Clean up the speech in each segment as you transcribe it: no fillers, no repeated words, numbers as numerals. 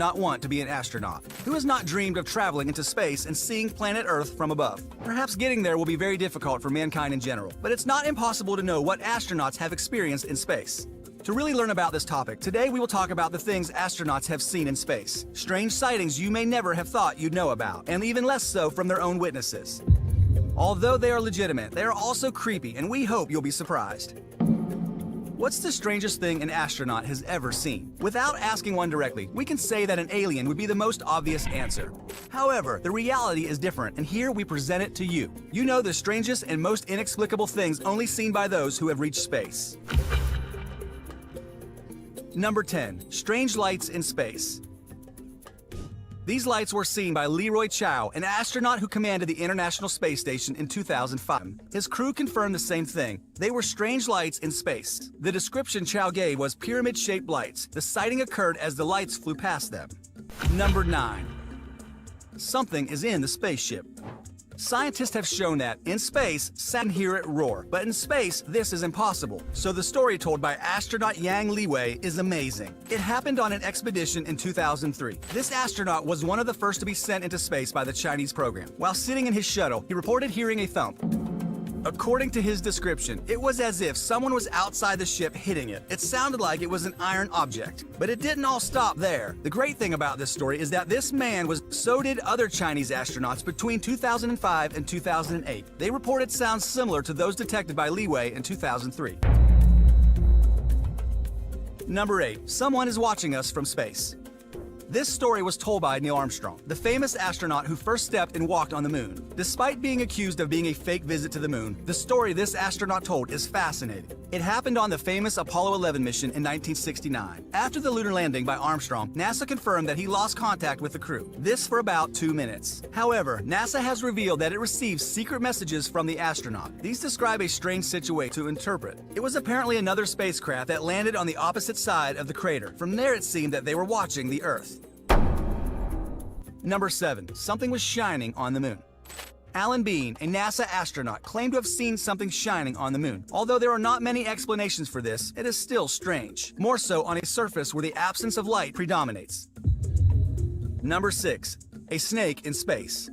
not want to be an astronaut? Who has not dreamed of traveling into space and seeing planet Earth from above? Perhaps getting there will be very difficult for mankind in general, but it's not impossible to know what astronauts have experienced in space. To really learn about this topic, today we will talk about the things astronauts have seen in space. Strange sightings you may never have thought you'd know about, and even less so from their own witnesses. Although they are legitimate, they are also creepy, and we hope you'll be surprised. What's the strangest thing an astronaut has ever seen? Without asking one directly, we can say that an alien would be the most obvious answer. However, the reality is different, and here we present it to you. You know the strangest and most inexplicable things only seen by those who have reached space. Number 10. Strange lights in space. These lights were seen by Leroy Chiao, an astronaut who commanded the International Space Station in 2005. His crew confirmed the same thing. They were strange lights in space. The description Chiao gave was pyramid-shaped lights. The sighting occurred as the lights flew past them. Number 9. Something is in the spaceship. Scientists have shown that, in space, sound can hear it roar, but in space, this is impossible. So the story told by astronaut Yang Liwei is amazing. It happened on an expedition in 2003. This astronaut was one of the first to be sent into space by the Chinese program. While sitting in his shuttle, he reported hearing a thump. According to his description, it was as if someone was outside the ship hitting it. It sounded like it was an iron object. But it didn't all stop there. The great thing about this story is that this man so did other Chinese astronauts between 2005 and 2008. They reported sounds similar to those detected by Liwei in 2003. Number 8. Someone is watching us from space. This story was told by Neil Armstrong, the famous astronaut who first stepped and walked on the moon. Despite being accused of being a fake visit to the moon, the story this astronaut told is fascinating. It happened on the famous Apollo 11 mission in 1969. After the lunar landing by Armstrong, NASA confirmed that he lost contact with the crew. This for about 2 minutes. However, NASA has revealed that it received secret messages from the astronaut. These describe a strange situation to interpret. It was apparently another spacecraft that landed on the opposite side of the crater. From there, it seemed that they were watching the Earth. Number 7. Something was shining on the moon. Alan Bean, a NASA astronaut, claimed to have seen something shining on the moon. Although there are not many explanations for this, it is still strange. More so on a surface where the absence of light predominates. Number 6. A snake in space.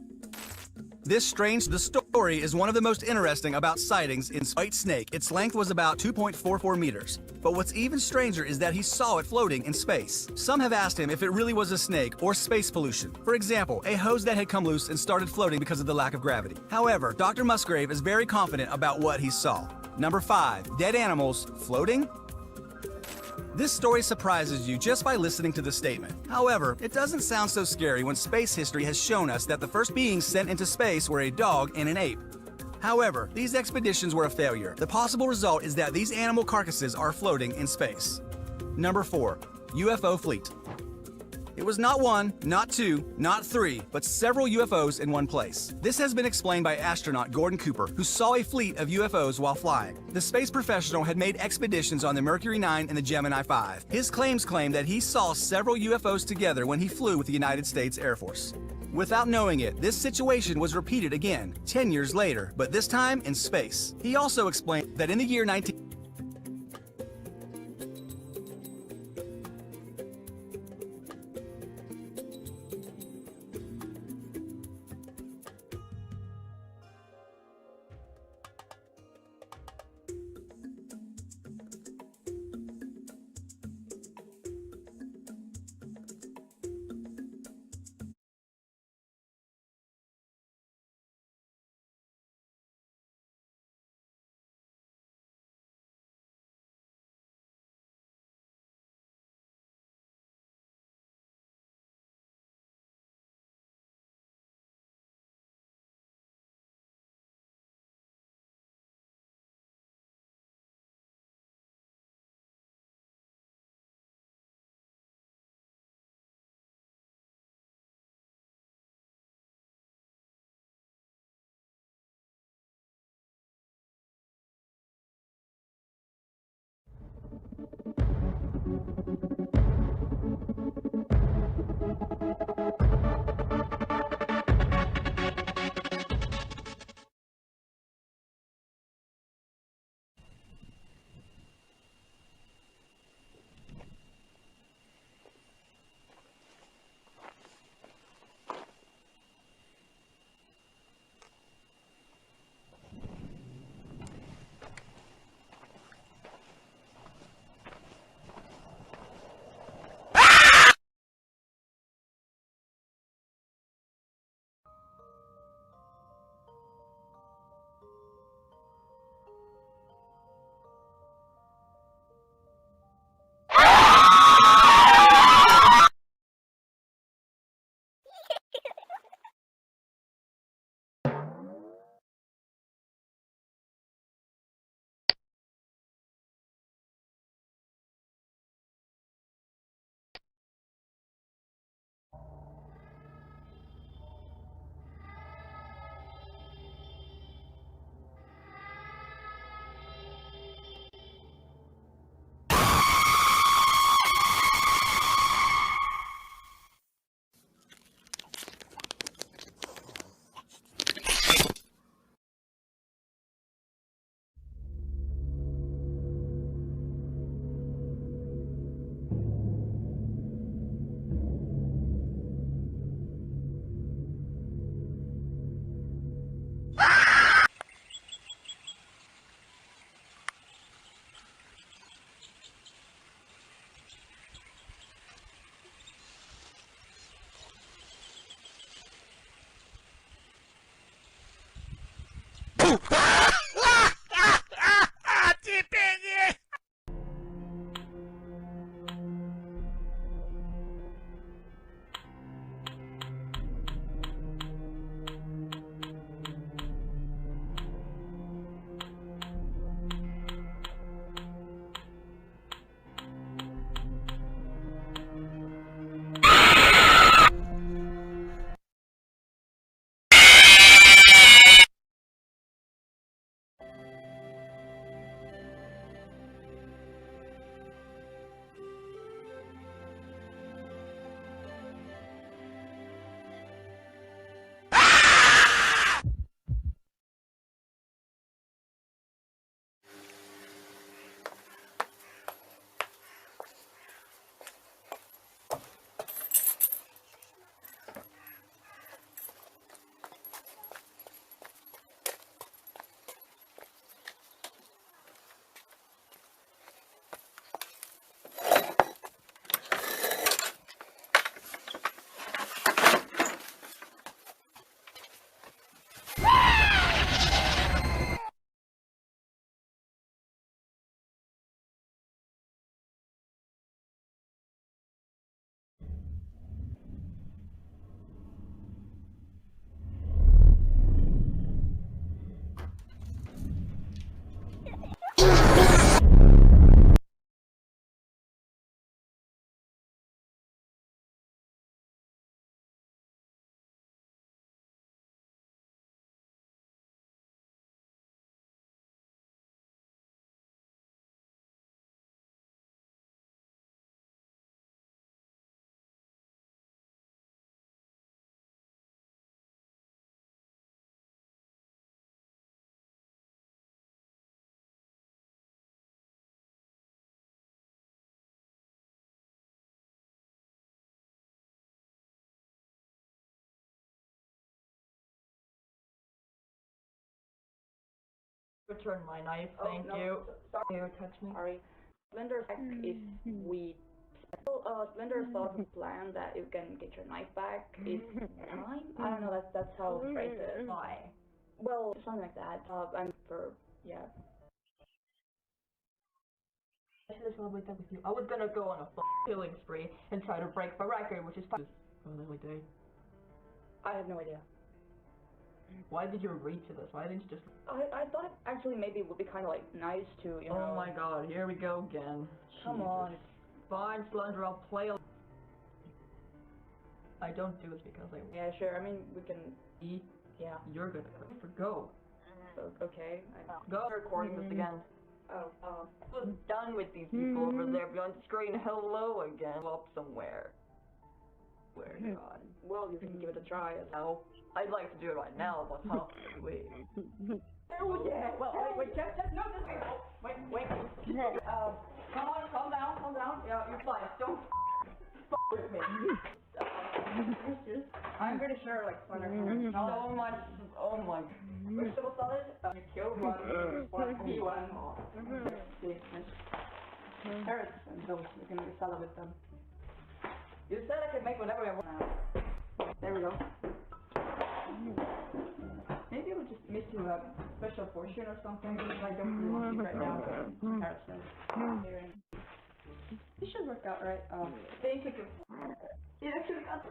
The story is one of the most interesting about sightings in White Snake. Its length was about 2.44 meters. But what's even stranger is that he saw it floating in space. Some have asked him if it really was a snake or space pollution. For example, a hose that had come loose and started floating because of the lack of gravity. However, Dr. Musgrave is very confident about what he saw. Number 5. Dead animals floating? This story surprises you just by listening to the statement. However, it doesn't sound so scary when space history has shown us that the first beings sent into space were a dog and an ape. However, these expeditions were a failure. The possible result is that these animal carcasses are floating in space. Number 4. UFO fleet. It was not 1, not 2, not 3, but several UFOs in one place. This has been explained by astronaut Gordon Cooper, who saw a fleet of UFOs while flying. The space professional had made expeditions on the Mercury 9 and the Gemini 5. His claims claim that he saw several UFOs together when he flew with the United States Air Force. Without knowing it, this situation was repeated again, 10 years later, but this time in space. He also explained that in the year 19... Return my knife, thank no, you. Sorry. You touch me. Sorry. Splinter's back is we. Splinter thought of a plan that you can get your knife back is mine. I don't know. That's how I'll phrase it. Why? Well, something like that. I'm for yeah. I should have celebrated that with you. I was gonna go on a killing spree and try to break my record, which is fine. Lovely day. I have no idea. Why did you agree to this? Why didn't you just? I thought actually maybe it would be kind of like nice to know. Oh my god, here we go again. Come Jesus. on. Fine, Slender, I'll play a... I don't do this because I... Yeah, sure. I mean, we can. Yeah. You're gonna go. Okay. Go. Recording this again. Oh. Was done with these people over there beyond screen. Hello again. Up somewhere. Where God? Well, you can give it a try. No. I'd like to do it right now, but how? Wait. Oh yeah. Well, wait, Jeff, no, this way. Oh, wait. Come on, calm down. Yeah, you're fine. Don't with me. I'm pretty sure, like, Slender. So much. Oh my. Vegetable salad. You killed one. One. Carrots and those. You can make a salad with them. You said I could make whatever I want now. There we go. Maybe we'll just make you a special portion or something. I don't really want to right now. Carrots and this should work out, right? Thank you. It actually got.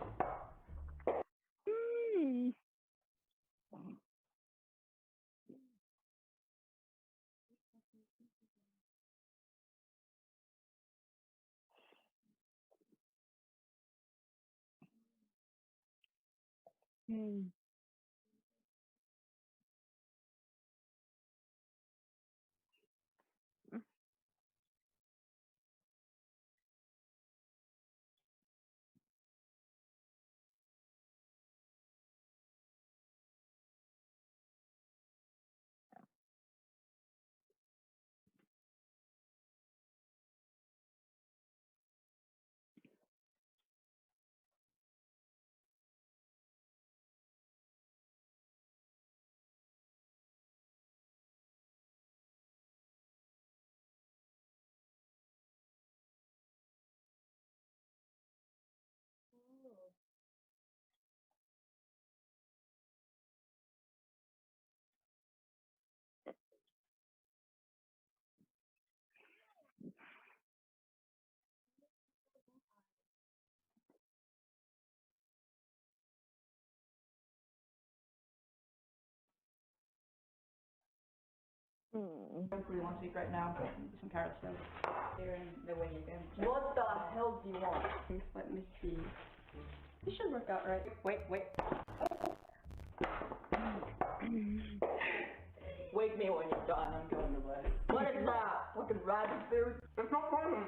I don't really want to eat right now, but some carrots though. Here in the way you can. What the hell do you want? Let me see. This should work out, right? Wait. Wake me when you're done. I'm going to bed. What is that? Fucking rabbit food? It's not funny.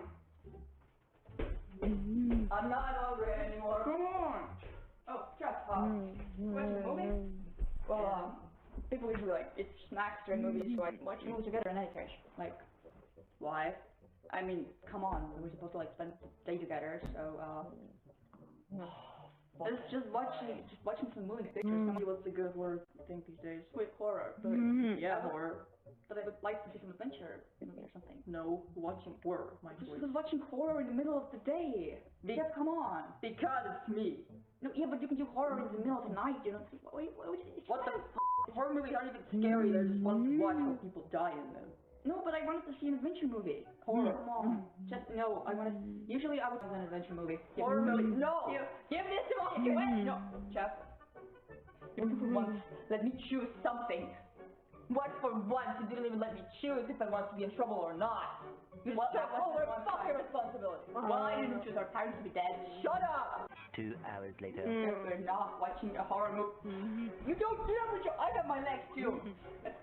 I'm not hungry anymore. Come on. Oh, Jeff. Watch a movie? Well, people usually like eat snacks during movies, so I watch movies together in any case. Like, why? I mean, come on, we're supposed to like spend the day together, so it's just watching some movies. Somebody what's a good word thing these days? Wait, horror. But, yeah, horror. But I would like to see some adventure movie or something. No, watching horror, my Just choice. was watching horror in the middle of the day. Yeah, come on. Because it's me. No, yeah, but you can do horror in the middle of the night. You know? What the f? Horror movies aren't even scary. They're just fun to watch when people die in them. No, but I wanted to see an adventure movie. Horror. Come on. Just no. I wanted. Usually I would do an adventure movie. Horror movie. No. Give this to me. Do it. No, Jeff. For once, let me choose something. What for once? You didn't even let me choose if I want to be in trouble or not. You What? took over fuck your responsibility. Why didn't you choose our parents to be dead? Shut up! 2 hours later. Yes, we're not watching a horror movie. You don't do that with your. I got my legs too.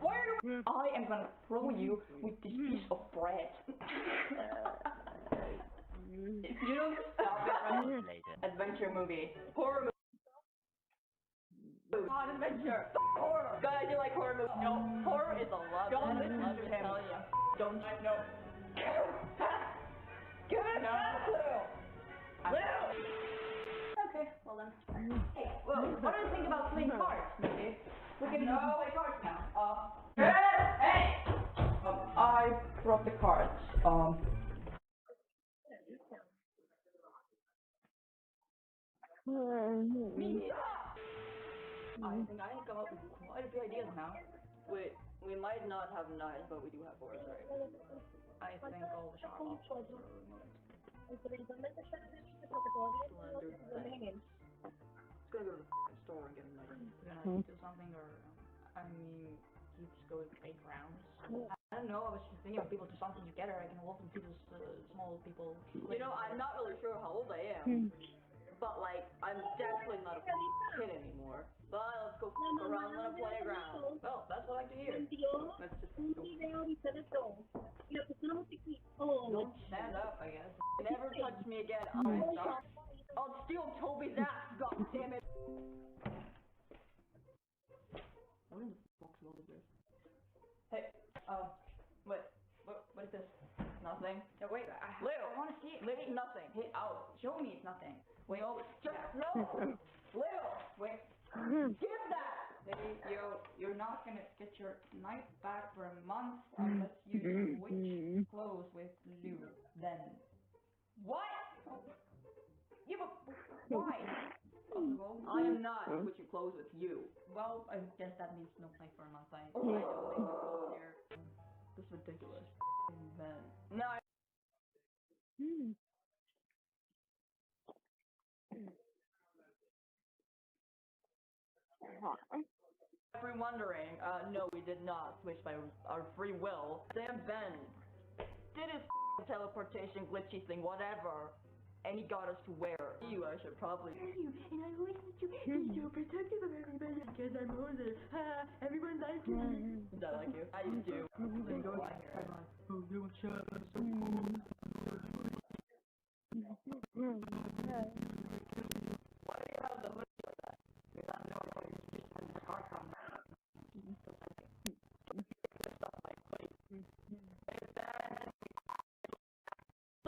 Why are you? I am gonna throw you with this piece of bread. If you don't stop it, Later. adventure movie. Horror movie. Not adventure. Horror. Guys, you like horror movies? No. Horror is a love. Don't listen Let to me him. tell you. Don't. No. Give it back, Lou. Okay, well then. Hey, well, what do you think about playing cards, maybe? We can play cards now. Hey! throw up the cards. Me. I think I come up with quite a few ideas now. We might not have knives, but we do have boards, right? I think all the sharp options are removed. Slender things. Let's go to the store and get a knife. We're gonna do something, or I mean, you just go and fake rounds. I don't know. I was just thinking of people do something together. I can walk with people's small people. You know, I'm not really sure how old I am. But like, I'm definitely not a kid anymore. But let's go around on a playground. Well, that's what I like to hear. Let's just go. Don't stand up, I guess. Never touch me again. I'll steal Toby's ass, god damn it. What in the fuck's wrong with this? Hey, what is this? Nothing. No, wait, Lou, I wanna see it. It's nothing. Hey, show me it's nothing. Wait, no. Lou, wait. Give that! Hey, you're not gonna get your knife back for a month unless you switch clothes with Lou. Then. What? Yeah, but why? Possible. I am not switching clothes with you. Well, I guess that means no knife for a month. I don't leave my clothes here. This is ridiculous. Then. No, if you're wondering, no, we did not switch by our free will. Sam Ben did his teleportation glitchy thing, whatever, and he got us to where? You, I should probably. And I listened to be so protective of everybody because I'm Moses. Everyone likes me. Does that like you? I do. Then go back here. Oh, you want shot? I'm so cool. Why do you have the hood like that? Because I know what you just in the car from.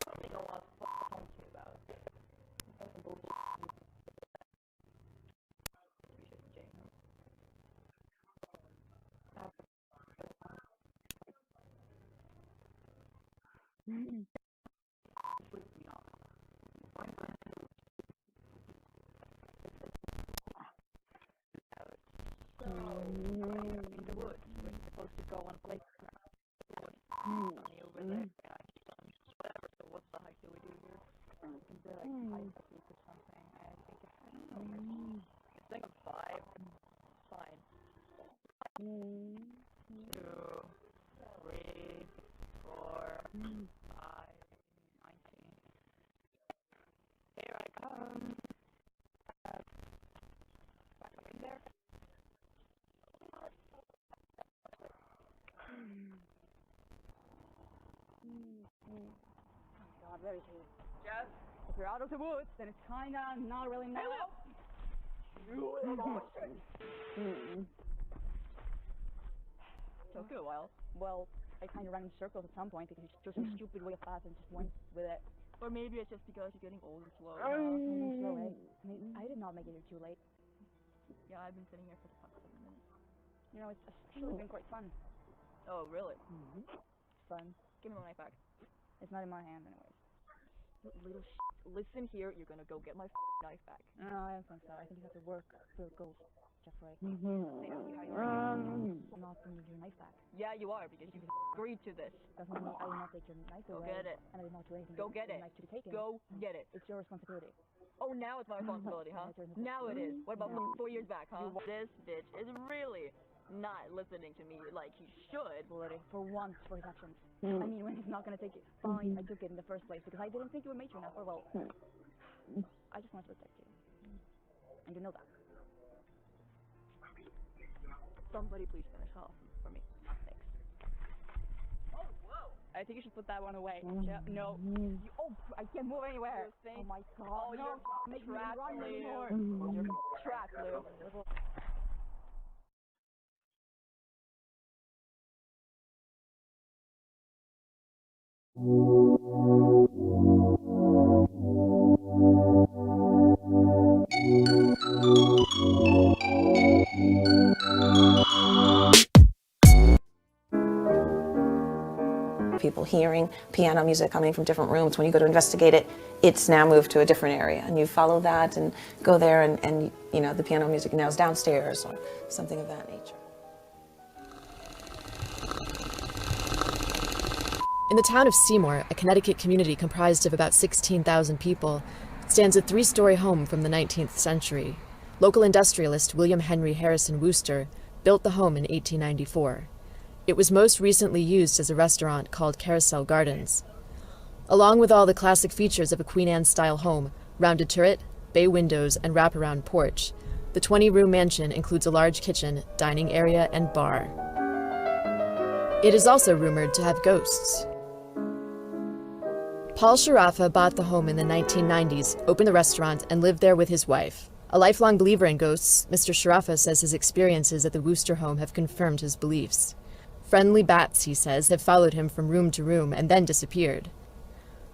Something I want to talk to you about. That's some bullshit. In the woods, we're supposed to go on a playground. Over there, whatever. So what the heck do we do here? We can do like hide the or something. I think of 5. Fine. 2, 3, 4, 5, 19. Here I come. Back up in there. God, very true. Jeff, if you're out of the woods, then it's kinda not really now. Took you a while. Well, I kinda ran in circles at some point because you chose some stupid way of fast and just went with it. Or maybe it's just because you're getting old and slow. Slow, eh? I did not make it here too late. Yeah, I've been sitting here for the past 7 minutes. You know, it's actually been quite fun. Oh, really? It's fun. Give me my knife back. It's not in my hand, anyways. Little listen here, you're gonna go get my knife back. No, I don't think so. I think you have to work for gold, Jeffrey. They ask you how you are. I'm not gonna give your knife back. Yeah, you are, because you agreed to this. Doesn't mean I will not take your knife away. Go get it. And I will not do anything. Go get it. Knife to be taken. Go get it. It's your responsibility. Oh, now it's my responsibility, huh? Now it is. What about 4 years back, huh? This bitch is really not listening to me like he should. For once, for his actions. I mean, when he's not gonna take it, fine, I took it in the first place because I didn't think you were mature enough, or well, I just want to protect you. And you know that. Somebody please finish off for me. Thanks. Oh, whoa! I think you should put that one away. No. I can't move anywhere. Oh my god. Oh, no. You're trapped, Lou. You're trapped, Lou. people hearing piano music coming from different rooms. When you go to investigate it, it's now moved to a different area, and you follow that and go there, and you know, the piano music now is downstairs or something of that nature. In the town of Seymour, a Connecticut community comprised of about 16,000 people, stands a 3-story home from the 19th century. Local industrialist William Henry Harrison Wooster built the home in 1894. It was most recently used as a restaurant called Carousel Gardens. Along with all the classic features of a Queen Anne-style home, rounded turret, bay windows, and wraparound porch, the 20-room mansion includes a large kitchen, dining area, and bar. It is also rumored to have ghosts. Paul Sharafa bought the home in the 1990s, opened a restaurant, and lived there with his wife. A lifelong believer in ghosts, Mr. Sharafa says his experiences at the Wooster home have confirmed his beliefs. Friendly bats, he says, have followed him from room to room and then disappeared.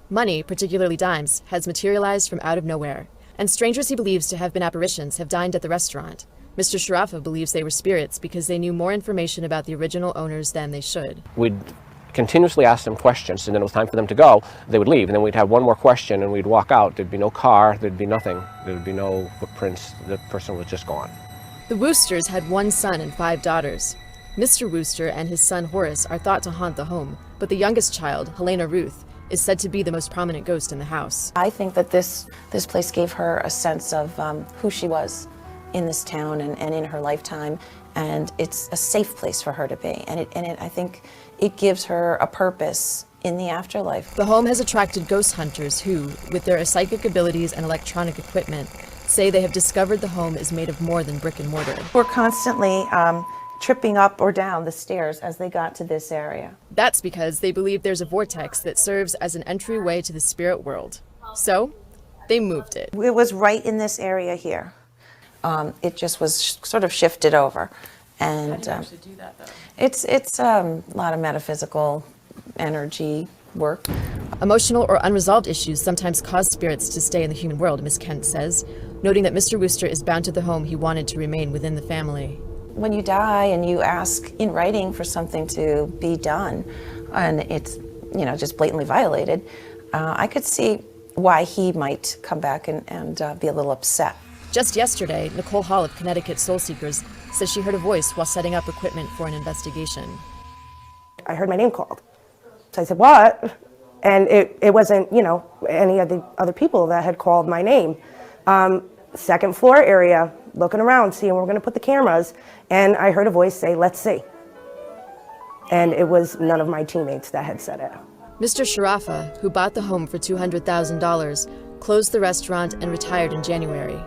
Money, particularly dimes, has materialized from out of nowhere, and strangers he believes to have been apparitions have dined at the restaurant. Mr. Sharafa believes they were spirits because they knew more information about the original owners than they should. We'd continuously ask them questions, and then it was time for them to go. They would leave, and then we'd have one more question, and we'd walk out. There'd be no car, there'd be nothing. There'd be no footprints. The person was just gone. The Woosters had 1 son and 5 daughters. Mr. Wooster and his son Horace are thought to haunt the home, but the youngest child, Helena Ruth, is said to be the most prominent ghost in the house. I think that this place gave her a sense of who she was in this town and in her lifetime, and it's a safe place for her to be. And I think it gives her a purpose in the afterlife. The home has attracted ghost hunters who, with their psychic abilities and electronic equipment, say they have discovered the home is made of more than brick and mortar. We're constantly tripping up or down the stairs as they got to this area. That's because they believe there's a vortex that serves as an entryway to the spirit world. So, they moved it. It was right in this area here. It just was sort of shifted over. And how do you actually do that, though? It's a lot of metaphysical energy work. Emotional or unresolved issues sometimes cause spirits to stay in the human world, Miss Kent says, noting that Mr. Wooster is bound to the home he wanted to remain within the family. When you die and you ask in writing for something to be done, and it's, you know, just blatantly violated, I could see why he might come back and be a little upset. Just yesterday, Nicole Hall of Connecticut Soul Seekers says she heard a voice while setting up equipment for an investigation. I heard my name called. So I said, what? And it wasn't, you know, any of the other people that had called my name. Second floor area, looking around, seeing where we're going to put the cameras, and I heard a voice say, let's see. And it was none of my teammates that had said it. Mr. Sharafa, who bought the home for $200,000, closed the restaurant and retired in January.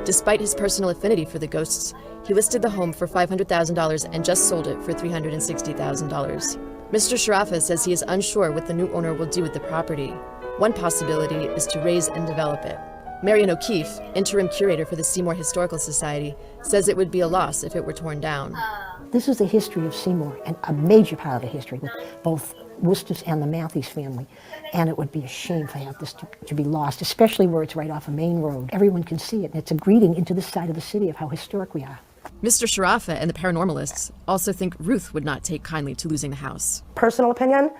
Despite his personal affinity for the ghosts, he listed the home for $500,000 and just sold it for $360,000. Mr. Sharafa says he is unsure what the new owner will do with the property. One possibility is to raise and develop it. Marian O'Keefe, interim curator for the Seymour Historical Society, says it would be a loss if it were torn down. This is the history of Seymour, and a major part of the history with both Woosters and the Matthews family. And it would be a shame for this to be lost, especially where it's right off a main road. Everyone can see it, and it's a greeting into this side of the city of how historic we are. Mr. Sharafa and the paranormalists also think Ruth would not take kindly to losing the house. Personal opinion,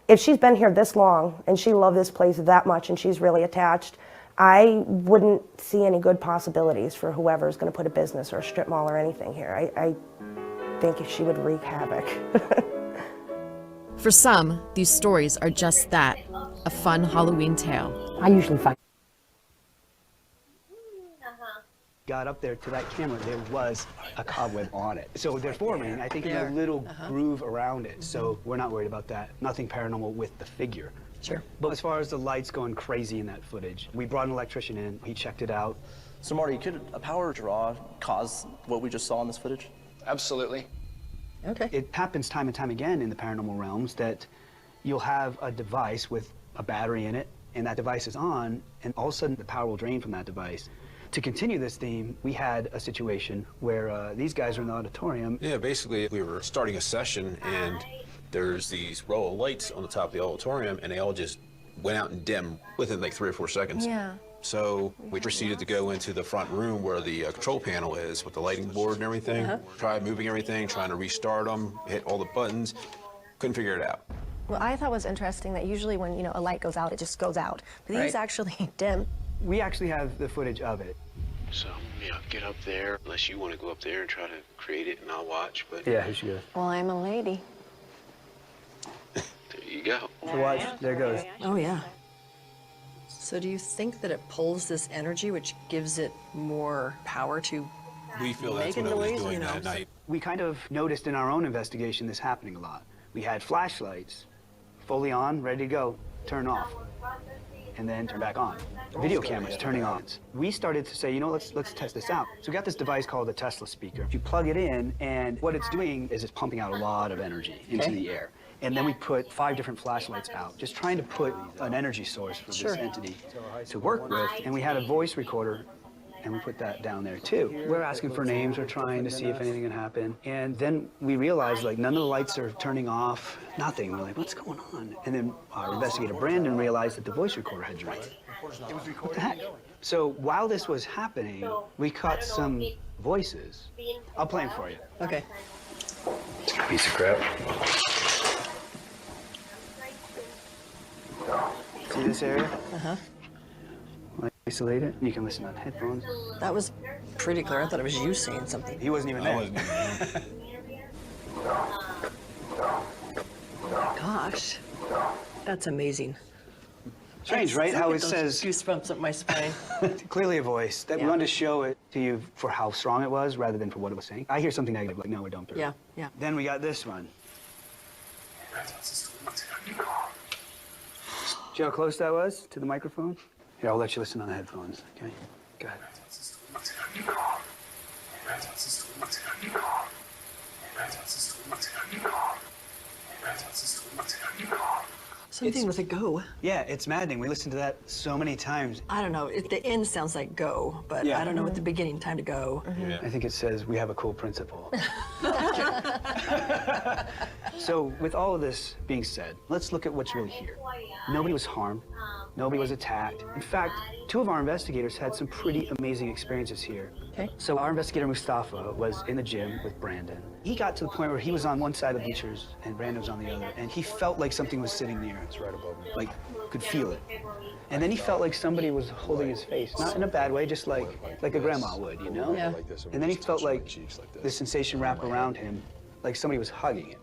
if she's been here this long and she loved this place that much and she's really attached, I wouldn't see any good possibilities for whoever's going to put a business or a strip mall or anything here. I think she would wreak havoc. For some, these stories are just that, a fun Halloween tale. I usually find got up there to that camera, there was a cobweb on it. So they're forming, I think, in a little groove around it. So we're not worried about that. Nothing paranormal with the figure. Sure. But as far as the lights going crazy in that footage, we brought an electrician in, he checked it out. So Marty, could a power draw cause what we just saw in this footage? Absolutely. Okay. It happens time and time again in the paranormal realms that you'll have a device with a battery in it, and that device is on, and all of a sudden the power will drain from that device. To continue this theme, we had a situation where these guys are in the auditorium. Yeah, basically we were starting a session and there's these row of lights on the top of the auditorium and they all just went out and dim within like 3 or 4 seconds. Yeah. So we proceeded to go into the front room where the control panel is with the lighting board and everything. Tried moving everything, trying to restart them, hit all the buttons, couldn't figure it out. What I thought was interesting that usually when, you know, a light goes out, it just goes out. But these actually dim. We actually have the footage of it. So, yeah, get up there, unless you want to go up there and try to create it, and I'll watch, but... Yeah, here she goes. Well, I'm a lady. There you go. So watch, there it goes. Oh, yeah. So do you think that it pulls this energy, which gives it more power to We feel make that's a what I was noise, doing you know? that night. We kind of noticed in our own investigation this happening a lot. We had flashlights, fully on, ready to go, turn off, and then turn back on. Video cameras turning on. We started to say, you know, let's test this out. So we got this device called the Tesla speaker. You plug it in, and what it's doing is it's pumping out a lot of energy into the air. And then we put 5 different flashlights out, just trying to put an energy source for this entity to work with. And we had a voice recorder, and we put that down there too. We're asking for names, we're trying to see if anything can happen. And then we realized, like, none of the lights are turning off, nothing. We're like, what's going on? And then our investigator, Brandon, realized that the voice recorder had drained. What the heck? So while this was happening, we caught some voices. I'll play them for you. Okay. Piece of crap. See this area? Uh-huh. Isolate it. You can listen on headphones. That was pretty clear. I thought it was you saying something. He wasn't even there. Gosh, that's amazing. Strange, right? How it says goosebumps up my spine. clearly a voice. That we Yeah. wanted to show it to you for how strong it was rather than for what it was saying. I hear something negative, like, no, we don't. Yeah, yeah. Then we got this one. See how close that was to the microphone? Here, I'll let you listen on the headphones, okay? Go ahead. Something with a go. Yeah, it's maddening. We listened to that so many times. I don't know. The end sounds like go, but Yeah. I don't know what the beginning time to go. I think it says we have a cool principle. So with all of this being said, let's look at what's really here. Nobody was harmed. Nobody was attacked. In fact, 2 of our investigators had some pretty amazing experiences here. Okay. So our investigator, Mustafa, was in the gym with Brandon. He got to the point where he was on one side of the bleachers and Brandon was on the other, and he felt like something was sitting near. It's right above him. Like, could feel it. And then he felt like somebody was holding his face. Not in a bad way, just like a grandma would, you know? Yeah. And then he felt like the sensation wrap around him, like somebody was hugging him.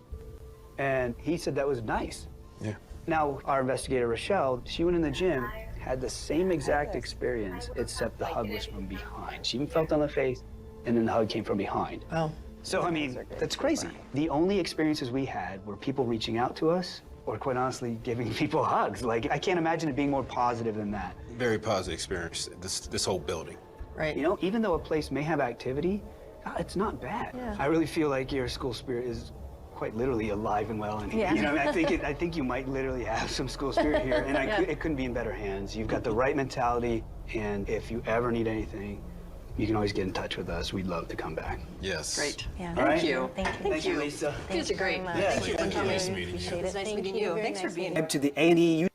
And he said that was nice. Yeah. Now, our investigator, Rochelle, she went in the gym, had the same exact experience, except the hug was from behind. She even felt on the face, and then the hug came from behind. Oh. So, I mean, that's crazy. The only experiences we had were people reaching out to us, or quite honestly, giving people hugs. Like, I can't imagine it being more positive than that. Very positive experience, this whole building. Right. You know, even though a place may have activity, it's not bad. Yeah. I really feel like your school spirit is quite literally alive and well. And Yeah. you know, I think you might literally have some school spirit here, and it couldn't be in better hands. You've got the right mentality, and if you ever need anything, you can always get in touch with us. We'd love to come back. Yes. Great. Yeah. All right? Thank you. Thank you, Lisa. You guys are great. Yeah. Thank you for Nice coming. meeting you. Appreciate it. It's nice Thank meeting you. you. Very Thanks for nice being meeting To the A&E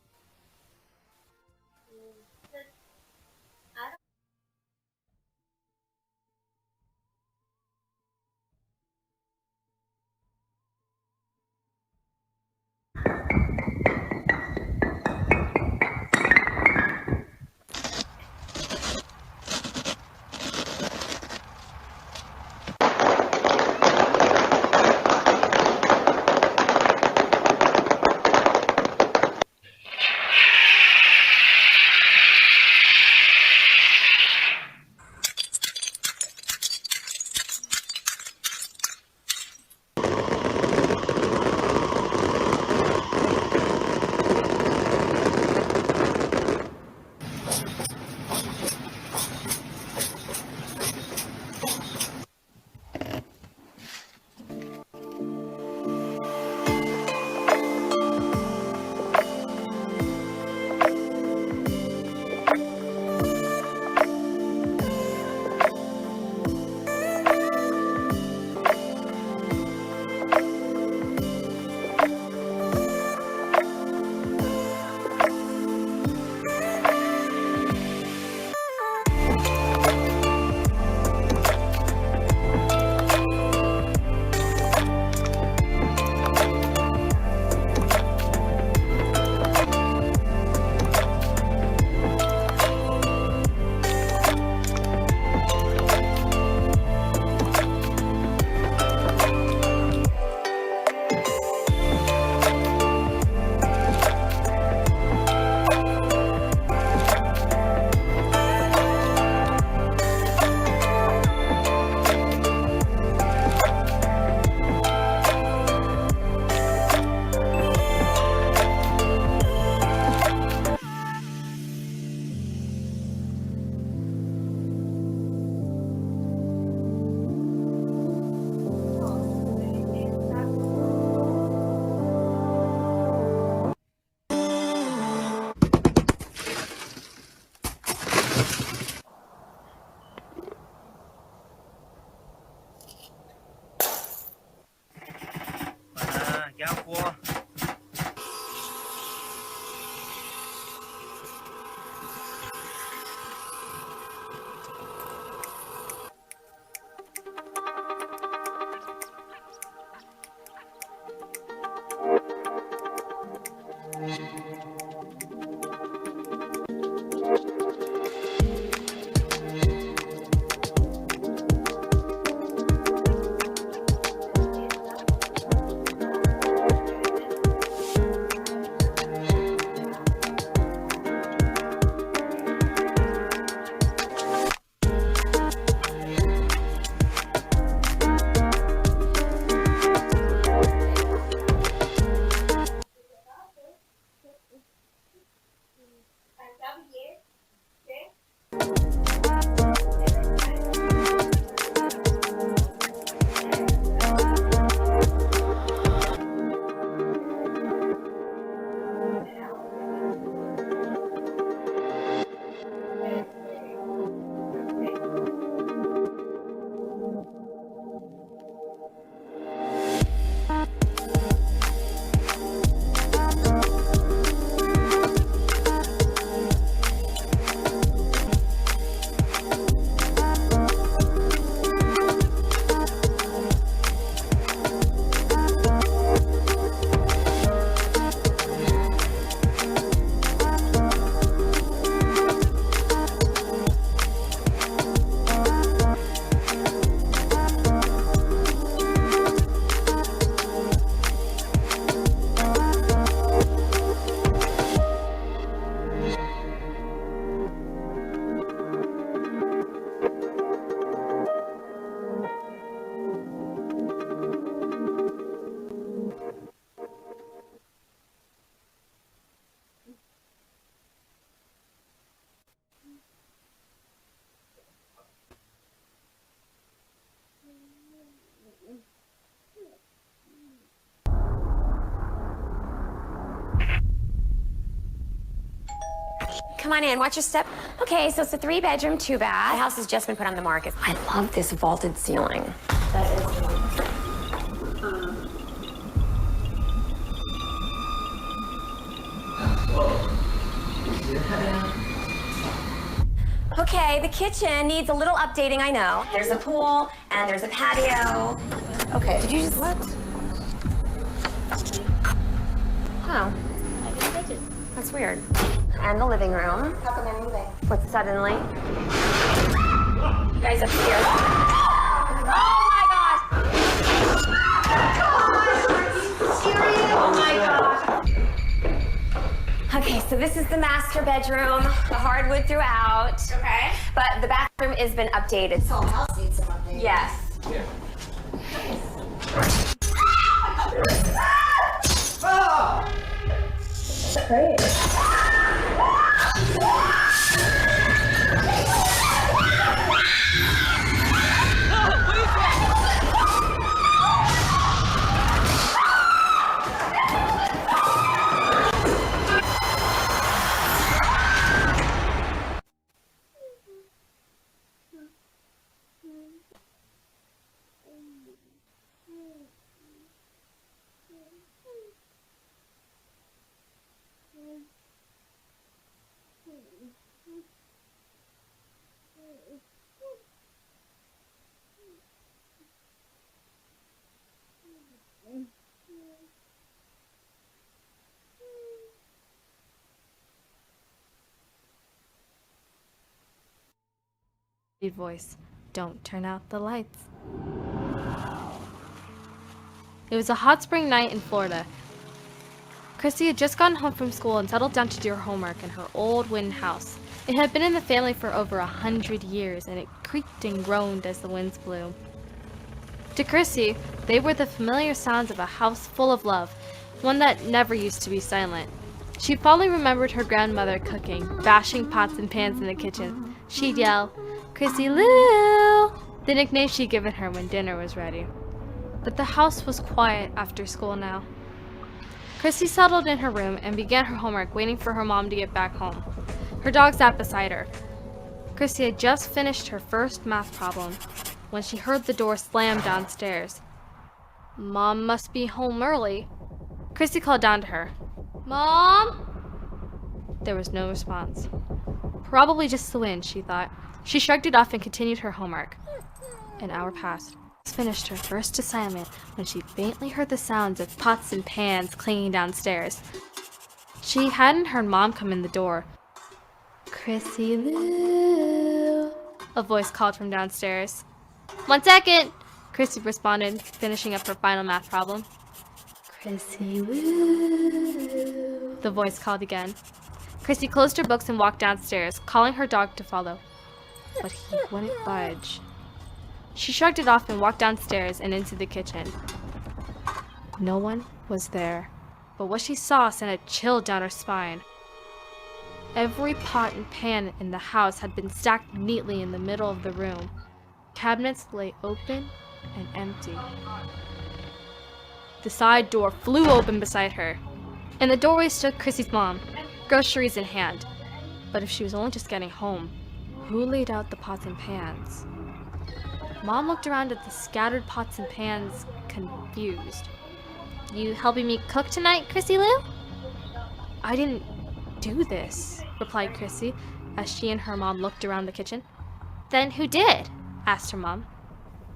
家伙。Come on in, watch your step. Okay, so it's a 3-bedroom, 2-bath. The house has just been put on the market. I love this vaulted ceiling. That is Okay, the kitchen needs a little updating, I know. There's a pool and there's a patio. Okay, did you just what? Oh. That's weird. And the living room. How come they're moving? What, suddenly? You guys upstairs. Oh my gosh! Oh my gosh! Okay, so this is the master bedroom. The hardwood throughout. Okay. But the bathroom has been updated. This whole house needs some updating. Yes. Yeah. Great. Voice, don't turn out the lights. It was a hot spring night in Florida. Chrissy had just gotten home from school and settled down to do her homework in her old wooden house. It had been in the family for over 100 years, and it creaked and groaned as the winds blew. To Chrissy, they were the familiar sounds of a house full of love, one that never used to be silent. She fondly remembered her grandmother cooking, bashing pots and pans in the kitchen. She'd yell, "Chrissy Lou!" the nickname she'd given her when dinner was ready. But the house was quiet after school now. Chrissy settled in her room and began her homework, waiting for her mom to get back home. Her dog sat beside her. Chrissy had just finished her first math problem when she heard the door slam downstairs. Mom must be home early. Chrissy called down to her. Mom? There was no response. Probably just the wind, she thought. She shrugged it off and continued her homework. An hour passed. Finished her first assignment when she faintly heard the sounds of pots and pans clanging downstairs. She hadn't heard Mom come in the door. Chrissy Lou, a voice called from downstairs. 1 second, Chrissy responded, finishing up her final math problem. Chrissy Lou, the voice called again. Chrissy closed her books and walked downstairs, calling her dog to follow. But he wouldn't budge. She shrugged it off and walked downstairs and into the kitchen. No one was there, but what she saw sent a chill down her spine. Every pot and pan in the house had been stacked neatly in the middle of the room. Cabinets lay open and empty. The side door flew open beside her. In the doorway stood Chrissy's mom, groceries in hand. But if she was only just getting home, who laid out the pots and pans? Mom looked around at the scattered pots and pans, confused. You helping me cook tonight, Chrissy Lou? I didn't do this, replied Chrissy, as she and her mom looked around the kitchen. Then who did? Asked her mom.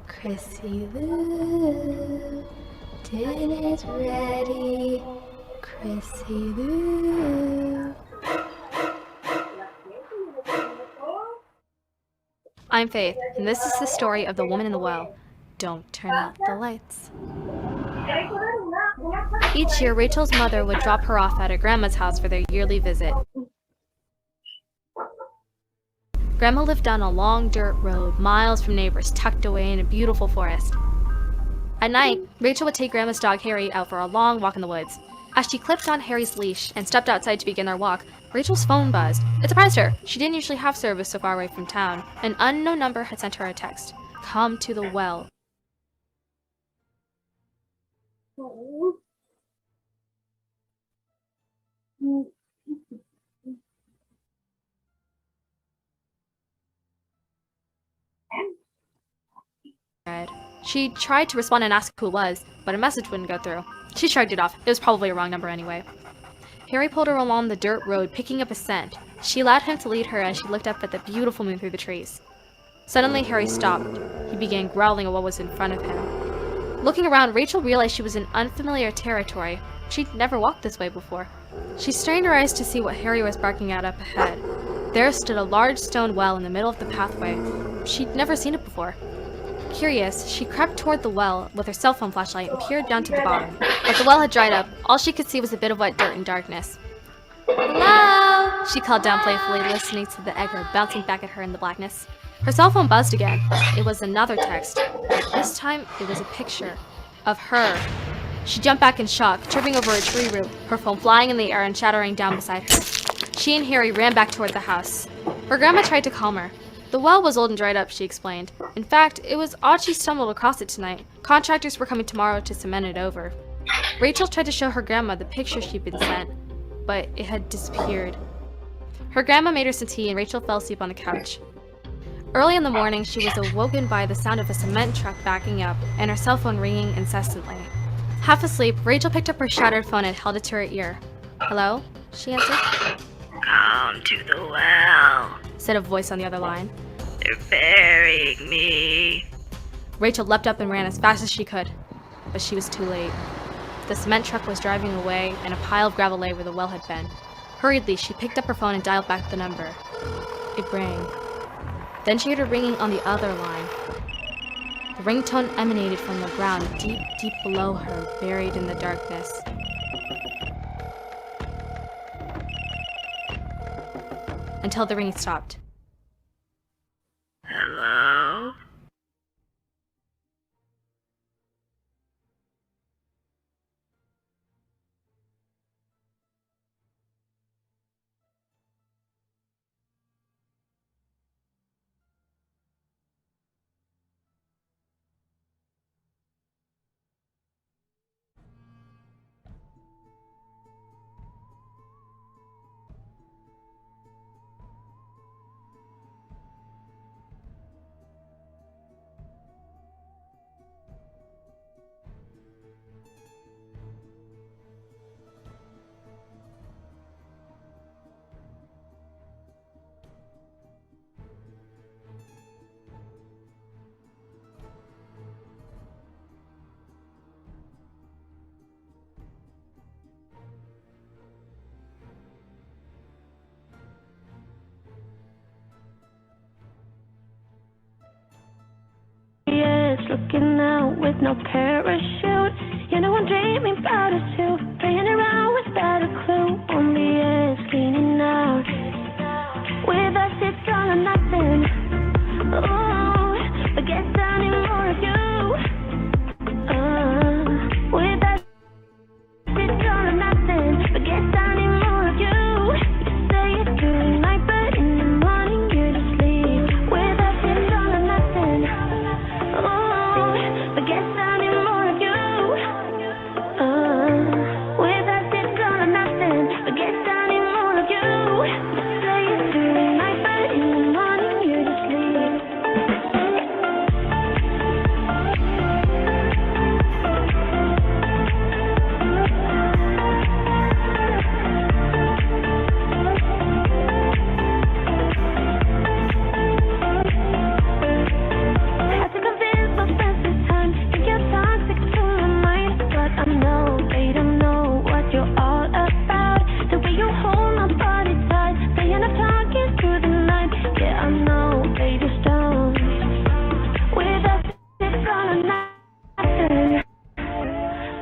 Chrissy Lou did it ready. Chrissy Lou. I'm Faith, and this is the story of the woman in the well. Don't turn out the lights. Each year, Rachel's mother would drop her off at her grandma's house for their yearly visit. Grandma lived down a long dirt road, miles from neighbors, tucked away in a beautiful forest. At night, Rachel would take Grandma's dog Harry out for a long walk in the woods. As she clipped on Harry's leash and stepped outside to begin their walk, Rachel's phone buzzed. It surprised her. She didn't usually have service so far away from town. An unknown number had sent her a text. Come to the well. She tried to respond and ask who it was, but a message wouldn't go through. She shrugged it off. It was probably a wrong number anyway. Harry pulled her along the dirt road, picking up a scent. She allowed him to lead her as she looked up at the beautiful moon through the trees. Suddenly, Harry stopped. He began growling at what was in front of him. Looking around, Rachel realized she was in unfamiliar territory. She'd never walked this way before. She strained her eyes to see what Harry was barking at up ahead. There stood a large stone well in the middle of the pathway. She'd never seen it before. Curious, she crept toward the well with her cell phone flashlight and peered down to the bottom. But the well had dried up. All she could see was a bit of wet dirt and darkness. Hello? She called down playfully, listening to the echo bouncing back at her in the blackness. Her cell phone buzzed again. It was another text, but this time it was a picture of her. She jumped back in shock, tripping over a tree root, her phone flying in the air and shattering down beside her. She and Harry ran back toward the house. Her grandma tried to calm her. The well was old and dried up, she explained. In fact, it was odd she stumbled across it tonight. Contractors were coming tomorrow to cement it over. Rachel tried to show her grandma the picture she'd been sent, but it had disappeared. Her grandma made her some tea and Rachel fell asleep on the couch. Early in the morning, she was awoken by the sound of a cement truck backing up and her cell phone ringing incessantly. Half asleep, Rachel picked up her shattered phone and held it to her ear. Hello? She answered. Come to the well, said a voice on the other line. They're burying me. Rachel leapt up and ran as fast as she could, but she was too late. The cement truck was driving away and a pile of gravel lay where the well had been. Hurriedly, she picked up her phone and dialed back the number. It rang. Then she heard a ringing on the other line. The ringtone emanated from the ground deep, deep below her, buried in the darkness. Until the ringing stopped. Hello? looking out with no parachute. You know I'm dreaming about us too, playing around without a clue. On the edge, cleaning out. With us it's all or nothing. Oh, but get down in more of you. With us it's all or nothing. But get down in more of you. You say you're doing night, but in the morning you're just sleep. With us it's all or nothing. Oh, but get down in more of you. With us it's all or nothing. But get down in more of you. You say you're doing night, but in the morning you're just sleep. Had to convince my friends this time. Think you're toxic to my mind, but I know they don't know what you're all about. The way you hold my body tight, they end up talking through the night. Yeah, I know they just don't. With us, it's all or nothing.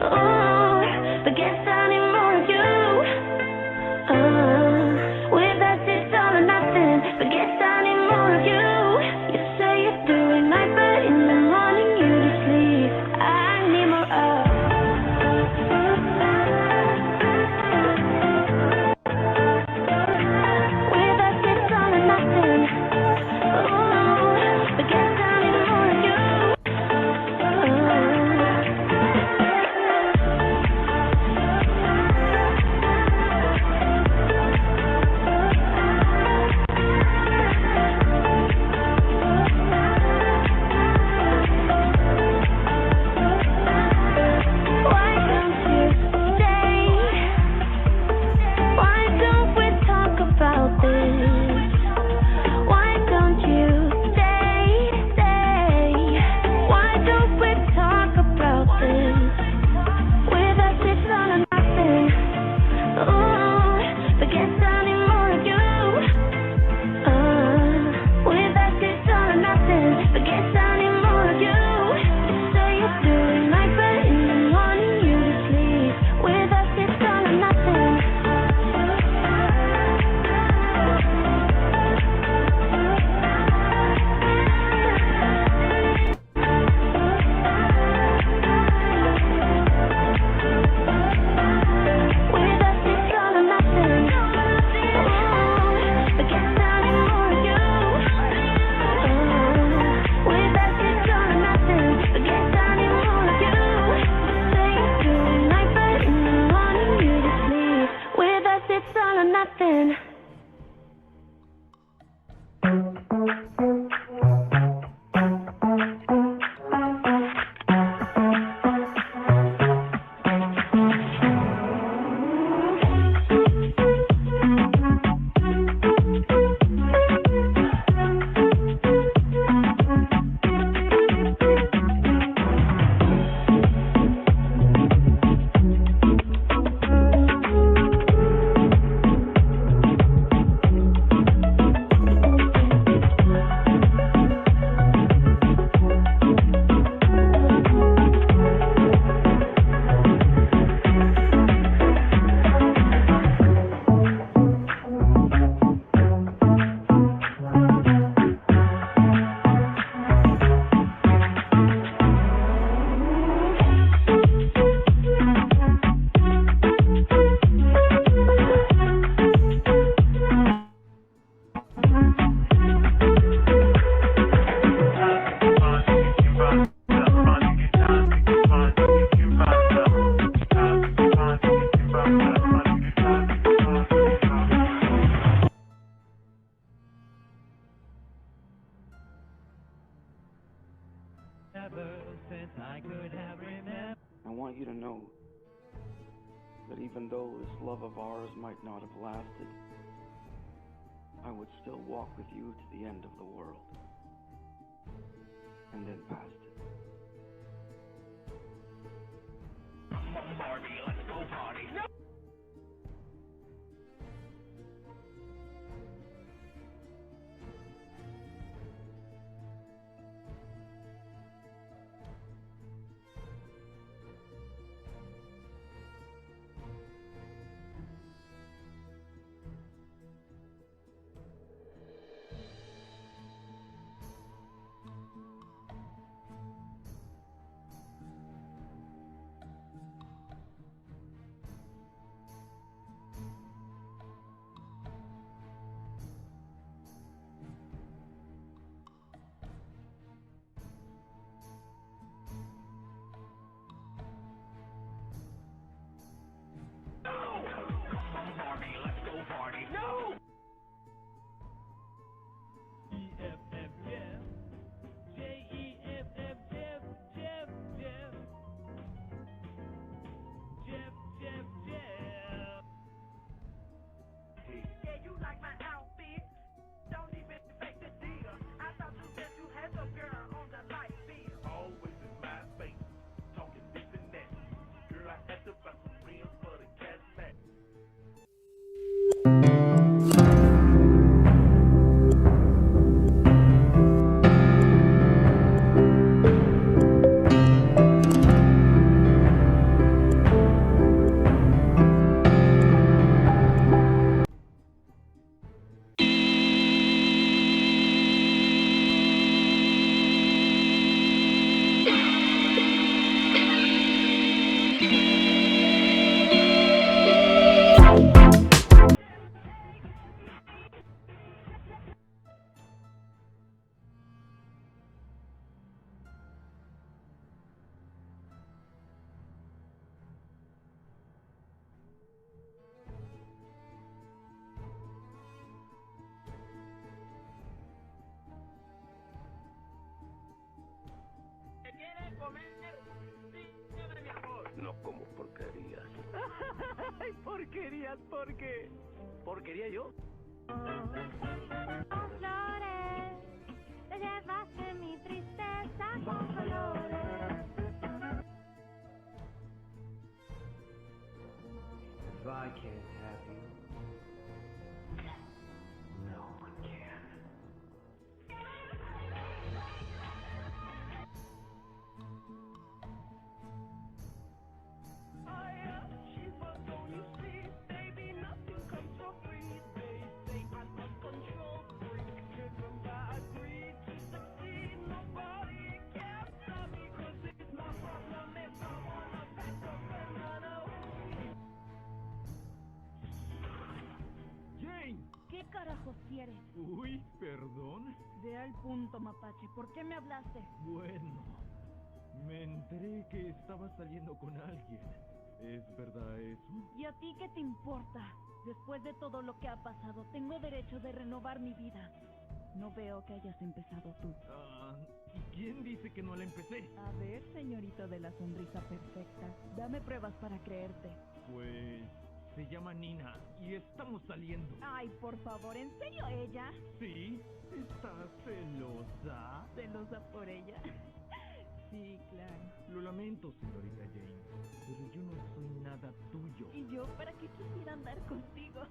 Oh, but get down in more of you. With us, it's all or nothing. But get down in more of you. You say you're doing night, but in the morning you just sleep. I need more of. With us, it's all or nothing. Oh, but get down in more of you. Why don't you stay? Why don't we talk about this? Why don't you stay? Why don't we talk about this? With us it's all or nothing. Oh, but get down in more of you. With us it's all or nothing. But get down in more of you. You say you're doing night, but in the morning you just sleep. With us it's all or nothing. With us it's all or nothing. Oh, but get down in more of you. With us it's all or nothing. But get down in more of you. You say you're doing night, but in the morning you just sleep. With us it's all or nothing. I want you to know that even though this love of ours might not have lasted, I would still walk with you to the end of the world, and then past it. Barbie, let's go party. No! No como porquerías. ¿Porquerías por qué? ¿Porquería yo? Con flores, te llevaste mi tristeza con colores. If I can't have you, no one can. Jane. ¿Qué carajos quieres? Uy, perdón. Ve al punto, mapache. ¿Por qué me hablaste? Bueno, me enteré que estaba saliendo con alguien. ¿Es verdad eso? ¿Y a ti qué te importa? Después de todo lo que ha pasado, tengo derecho de renovar mi vida. No veo que hayas empezado tú. ¿Y quién dice que no la empecé? A ver, señorito de la sonrisa perfecta, dame pruebas para creerte. Pues se llama Nina y estamos saliendo. Ay, por favor, ¿en serio ella? ¿Sí? ¿Estás celosa? ¿Celosa por ella? Sí, claro. Lo lamento, señorita Jane, pero yo no soy nada tuyo. ¿Y yo para qué quisiera andar contigo?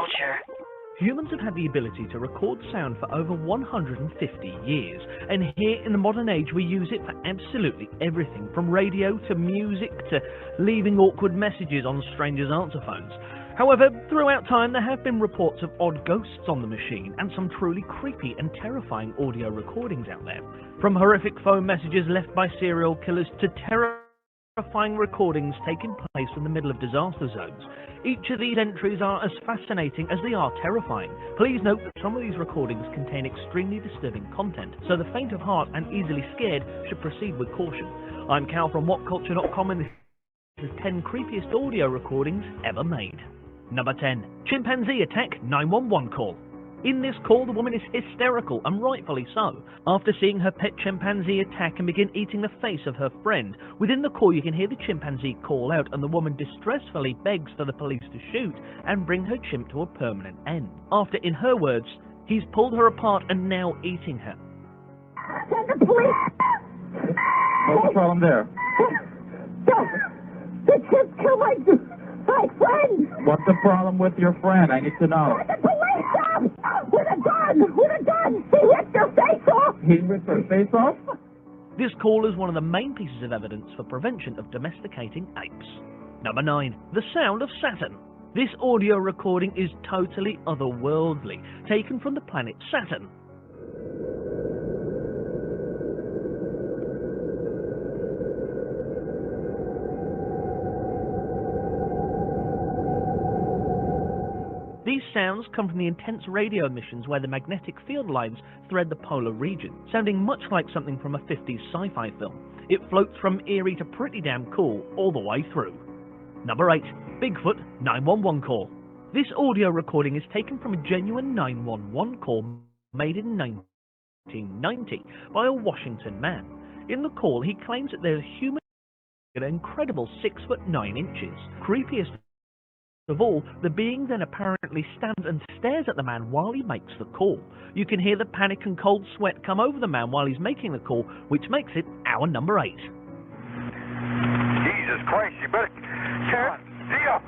culture. Humans have had the ability to record sound for over 150 years, and here in the modern age we use it for absolutely everything, from radio to music to leaving awkward messages on strangers' answer phones. However, throughout time there have been reports of odd ghosts on the machine and some truly creepy and terrifying audio recordings out there. From horrific phone messages left by serial killers to terrifying recordings taking place in the middle of disaster zones. Each of these entries are as fascinating as they are terrifying. Please note that some of these recordings contain extremely disturbing content, so the faint of heart and easily scared should proceed with caution. I'm Cal from WhatCulture.com, and this is 10 creepiest audio recordings ever made. Number 10. Chimpanzee attack 911 call. In this call, the woman is hysterical, and rightfully so. After seeing her pet chimpanzee attack and begin eating the face of her friend, within the call you can hear the chimpanzee call out, and the woman distressfully begs for the police to shoot and bring her chimp to a permanent end. After, in her words, he's pulled her apart and now eating her. The police! What's the problem there? The chimp killed my friend! What's the problem with your friend? I need to know. The police come! With a gun! With a gun! He ripped her face off! He ripped her face off? This call is one of the main pieces of evidence for prevention of domesticating apes. Number 9. The sound of Saturn. This audio recording is totally otherworldly, taken from the planet Saturn. These sounds come from the intense radio emissions where the magnetic field lines thread the polar region, sounding much like something from a 50s sci-fi film. It floats from eerie to pretty damn cool all the way through. Number 8. Bigfoot 911 call. This audio recording is taken from a genuine 911 call made in 1990 by a Washington man. In the call, he claims that there's a human an incredible 6'9". Creepiest of all, the being then apparently stands and stares at the man while he makes the call. You can hear the panic and cold sweat come over the man while he's making the call, which makes it our number 8. Jesus Christ, you better... Sure. See up!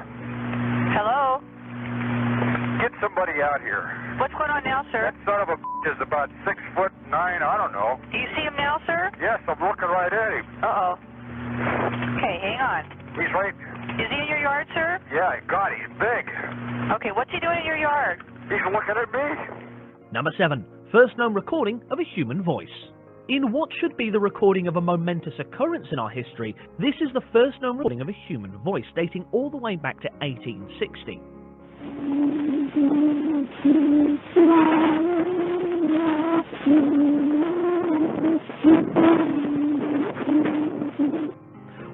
Hello? Get somebody out here. What's going on now, sir? That son of a is about 6'9", I don't know. Do you see him now, sir? Yes, I'm looking right at him. Uh-oh. Okay, hang on. He's right... Is he in your yard, sir? Yeah, God, he's big. Okay, what's he doing in your yard? He's looking at me. Number 7. First known recording of a human voice. In what should be the recording of a momentous occurrence in our history, this is the first known recording of a human voice, dating all the way back to 1860.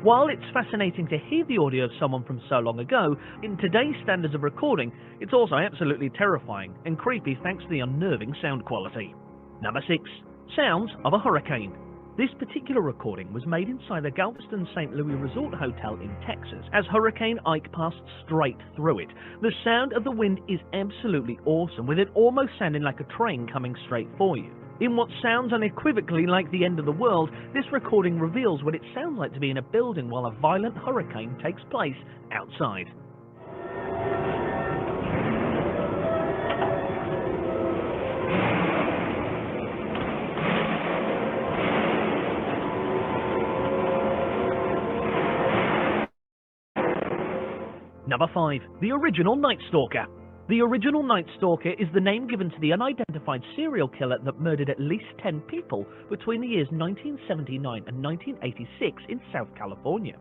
While it's fascinating to hear the audio of someone from so long ago, in today's standards of recording, it's also absolutely terrifying and creepy thanks to the unnerving sound quality. Number 6. Sounds of a hurricane. This particular recording was made inside the Galveston St. Louis Resort Hotel in Texas, as Hurricane Ike passed straight through it. The sound of the wind is absolutely awesome, with it almost sounding like a train coming straight for you. In what sounds unequivocally like the end of the world, this recording reveals what it sounds like to be in a building while a violent hurricane takes place outside. Number 5. The original Night Stalker. The original Night Stalker is the name given to the unidentified serial killer that murdered at least 10 people between the years 1979 and 1986 in South California.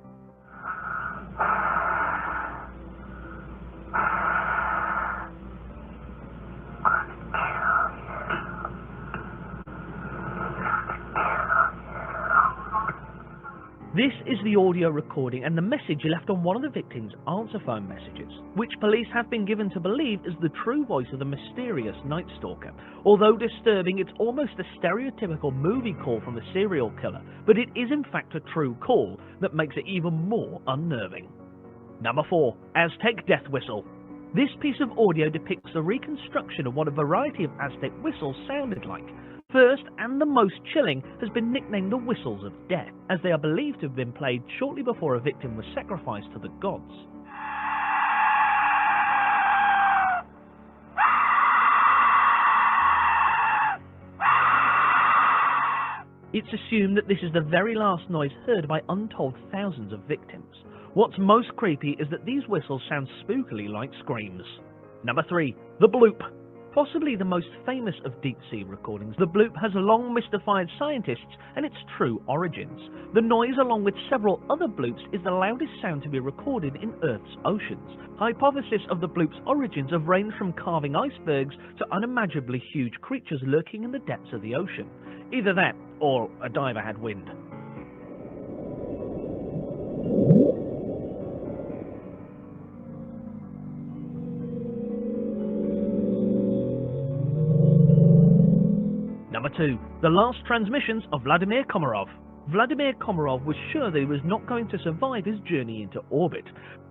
This is the audio recording and the message left on one of the victim's answer phone messages, which police have been given to believe is the true voice of the mysterious Night Stalker. Although disturbing, it's almost a stereotypical movie call from the serial killer, but it is in fact a true call that makes it even more unnerving. Number 4. Aztec Death Whistle. This piece of audio depicts a reconstruction of what a variety of Aztec whistles sounded like. First, and the most chilling, has been nicknamed the Whistles of Death, as they are believed to have been played shortly before a victim was sacrificed to the gods. It's assumed that this is the very last noise heard by untold thousands of victims. What's most creepy is that these whistles sound spookily like screams. Number 3. The bloop. Possibly the most famous of deep-sea recordings, the bloop has long mystified scientists and its true origins. The noise, along with several other bloops, is the loudest sound to be recorded in Earth's oceans. Hypotheses of the bloop's origins have ranged from carving icebergs to unimaginably huge creatures lurking in the depths of the ocean. Either that, or a diver had wind. Number 2. The last transmissions of Vladimir Komarov. Vladimir Komarov was sure that he was not going to survive his journey into orbit.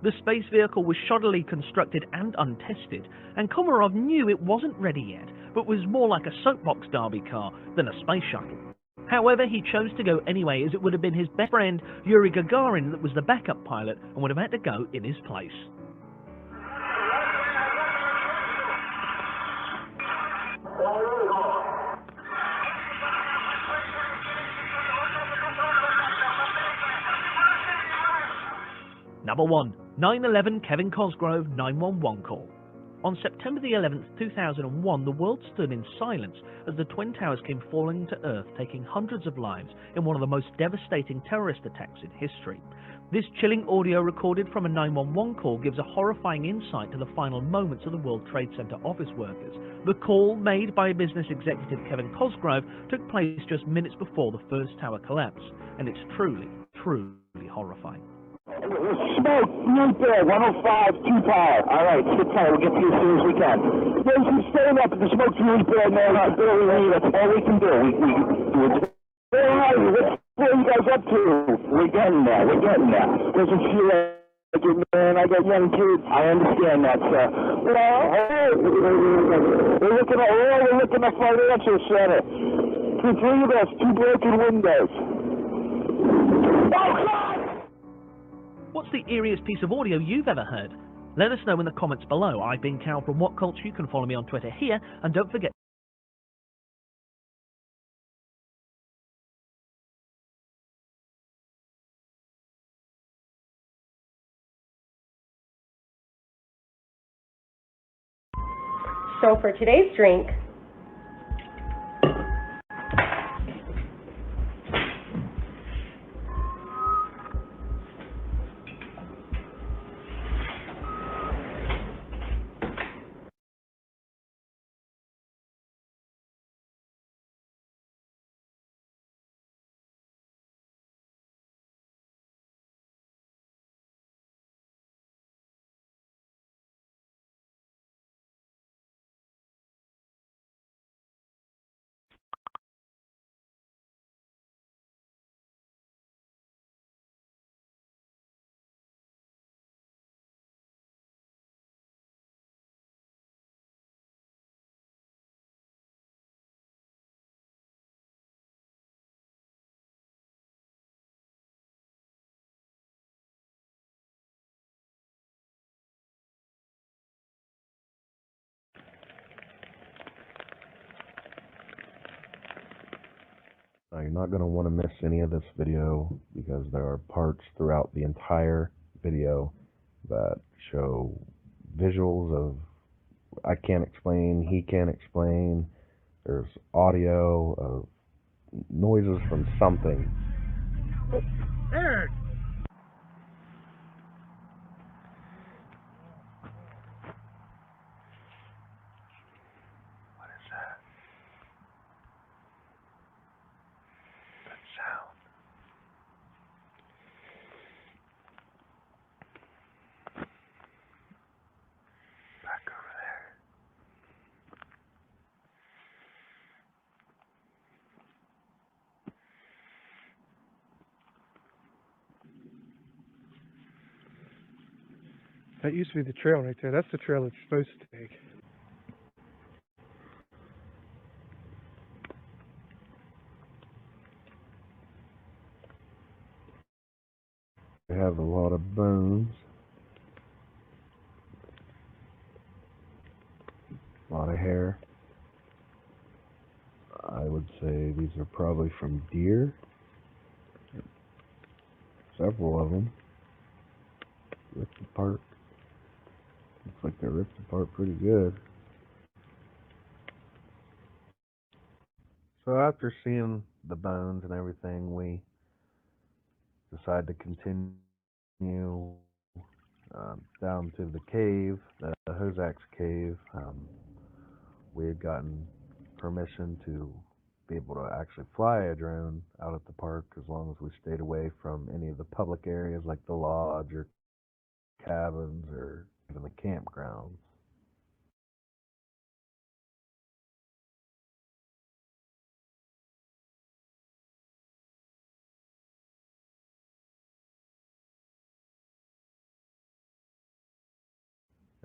The space vehicle was shoddily constructed and untested, and Komarov knew it wasn't ready yet, but was more like a soapbox derby car than a space shuttle. However, he chose to go anyway, as it would have been his best friend Yuri Gagarin that was the backup pilot and would have had to go in his place. Number 1. 9/11 Kevin Cosgrove 911 call. On September the 11th, 2001, the world stood in silence as the Twin Towers came falling to Earth, taking hundreds of lives in one of the most devastating terrorist attacks in history. This chilling audio recorded from a 911 call gives a horrifying insight to the final moments of the World Trade Center office workers. The call, made by business executive Kevin Cosgrove, took place just minutes before the first tower collapse, and it's truly, truly horrifying. Smoke, right there, 105, 2 power. All right, sit tight. We'll get to you as soon as we can. There's some staying up. The smoke's really bad, man. It's barely leave. That's all we can do. All right, what are you guys up to? We're getting there. Doesn't feel like it, man. I got young kids. I understand that, sir. Well, hey, we're looking at financial center. The 3 of us, 2 broken windows. Oh, God! What's the eeriest piece of audio you've ever heard? Let us know in the comments below. I've been Cal from What Culture. You can follow me on Twitter here, and don't forget So for today's drink, Now, you're not going to want to miss any of this video because there are parts throughout the entire video that show visuals of I can't explain, he can't explain. There's audio of noises from something. Eric! What is that? That sound. Back over there. That used to be the trail right there. That's the trail it's supposed to take. We have a lot of bones. A lot of hair. I would say these are probably from deer. Several of them. Ripped apart. Looks like they're ripped apart pretty good. So after seeing the bones and everything, we decided to continue down to the cave, the Hozak's cave. We had gotten permission to be able to actually fly a drone out at the park as long as we stayed away from any of the public areas like the lodge or cabins or even the campgrounds.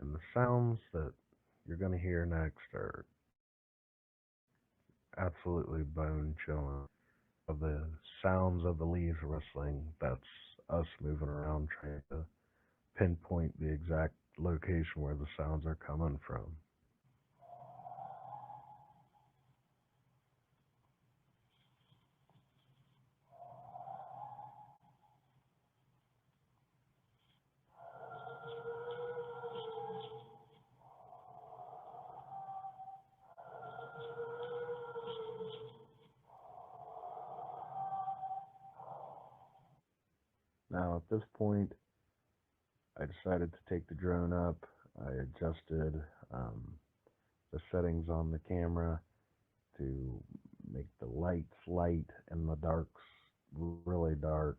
And the sounds that you're going to hear next are absolutely bone-chilling. Of the sounds of the leaves rustling, that's us moving around trying to pinpoint the exact location where the sounds are coming from. Now at this point, I decided to take the drone up. I adjusted the settings on the camera to make the lights light and the darks really dark,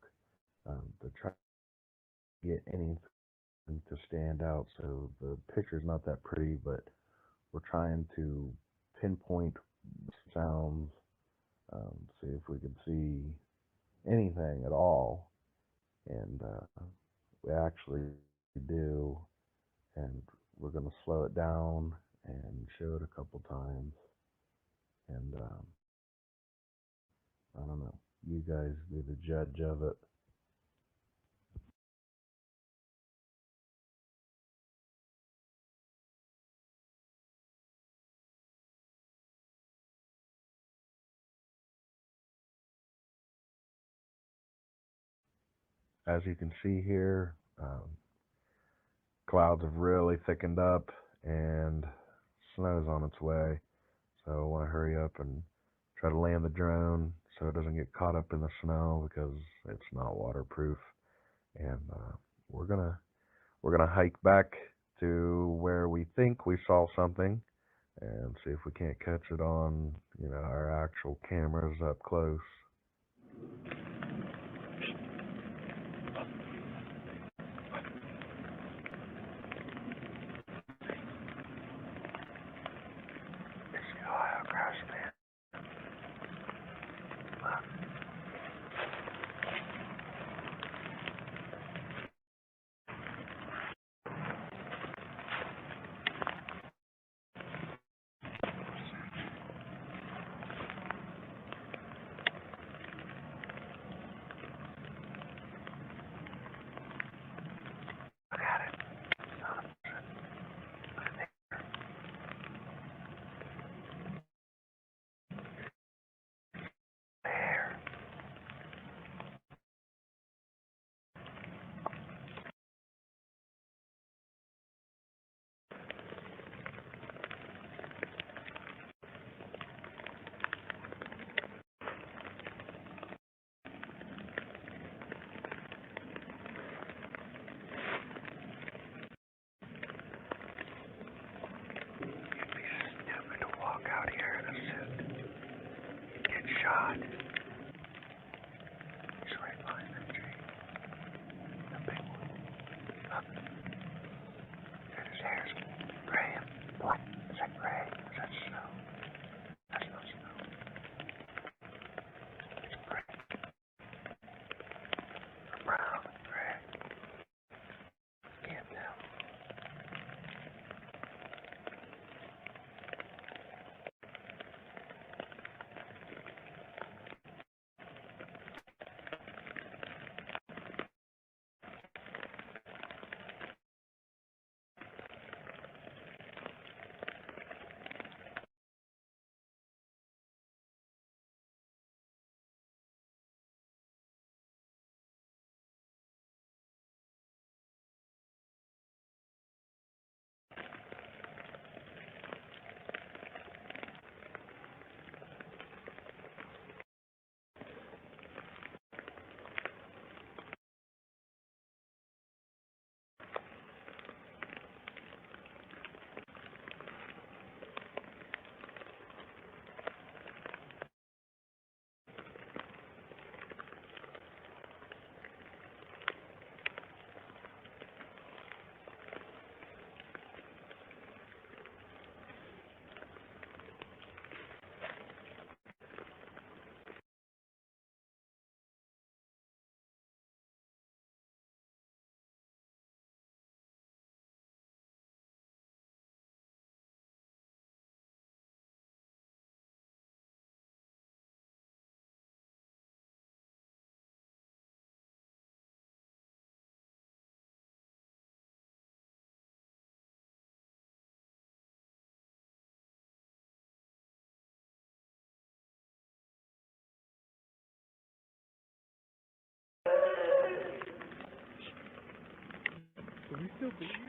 to try to get anything to stand out. So the picture's not that pretty, but we're trying to pinpoint sounds, see if we can see anything at all. And we actually do, and we're going to slow it down and show it a couple times. And I don't know, you guys be the judge of it. As you can see here, clouds have really thickened up and snow's on its way. So I want to hurry up and try to land the drone so it doesn't get caught up in the snow because it's not waterproof. And we're gonna hike back to where we think we saw something and see if we can't catch it on, our actual cameras up close. Can we still be here?